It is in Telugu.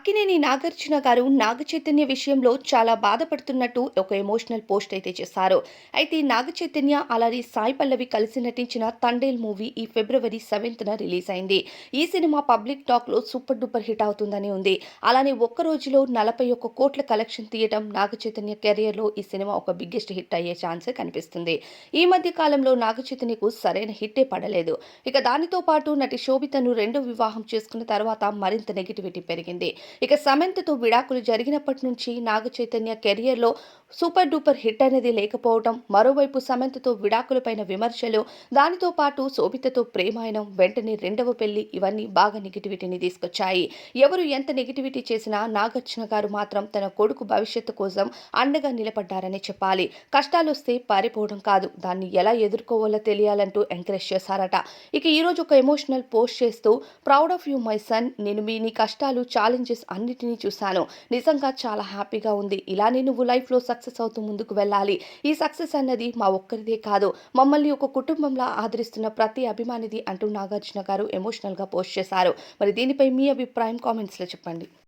అక్కినేని నాగార్జున గారు నాగచైతన్య విషయంలో చాలా బాధపడుతున్నట్టు ఒక ఎమోషనల్ పోస్ట్ అయితే చేశారు. అయితే నాగచైతన్య అలాగే సాయి పల్లవి కలిసి నటించిన తండేల్ మూవీ ఈ ఫిబ్రవరి 7న రిలీజ్ అయింది. ఈ సినిమా పబ్లిక్ టాక్‌లో సూపర్ డూపర్ హిట్ అవుతుందని ఉంది. అలానే ఒక్క రోజులో 41 కోట్ల కలెక్షన్ తీయటం నాగచైతన్య కెరియర్‌లో ఈ సినిమా ఒక బిగ్గెస్ట్ హిట్ అయ్యే ఛాన్సే కనిపిస్తుంది. ఈ మధ్య కాలంలో నాగచైతన్యకు సరైన హిట్టే పడలేదు. ఇక దానితో పాటు నటి శోభితను రెండో వివాహం చేసుకున్న తర్వాత మరింత నెగటివిటీ పెరిగింది. ఇక సమంతతో విడాకులు జరిగినప్పటి నుంచి నాగ చైతన్య కెరియర్‌లో సూపర్ డూపర్ హిట్ అనేది లేకపోవడం, మరోవైపు సమంతతో విడాకులపైన విమర్శలు, దానితో పాటు శోభితతో ప్రేమాయణం, వెంటనే రెండవ పెళ్లి ఇవన్నీ బాగా నెగటివిటీని తీసుకొచ్చాయి. ఎవరు ఎంత నెగటివిటీ చేసినా నాగార్జున గారు మాత్రం తన కొడుకు భవిష్యత్తు కోసం అండగా నిలబడ్డారనే చెప్పాలి. కష్టాలొస్తే పారిపోవడం కాదు, దాన్ని ఎలా ఎదుర్కోవాలో తెలియాలంటూ ఎంకరేజ్ చేశారట. ఇక ఈరోజు ఒక ఎమోషనల్ పోస్ట్ చేస్తూ proud of you my son, నేను నీ కష్టాలు ఛాలెంజెస్ అన్నిటినీ చూశాను. నిజంగా చాలా హ్యాపీగా ఉంది. ఇలానే నువ్వు లైఫ్‌లో సక్సెస్ అవుతూ ముందుకు వెళ్ళాలి. ఈ సక్సెస్ అన్నది మా ఒక్కరిదే కాదు, మమ్మల్ని ఒక కుటుంబంలా ఆదరిస్తున్న ప్రతి అభిమానిది అంటూ నాగార్జున గారు ఎమోషనల్‌గా పోస్ట్ చేశారు. మరి దీనిపై మీ అభిప్రాయం కామెంట్స్‌లో చెప్పండి.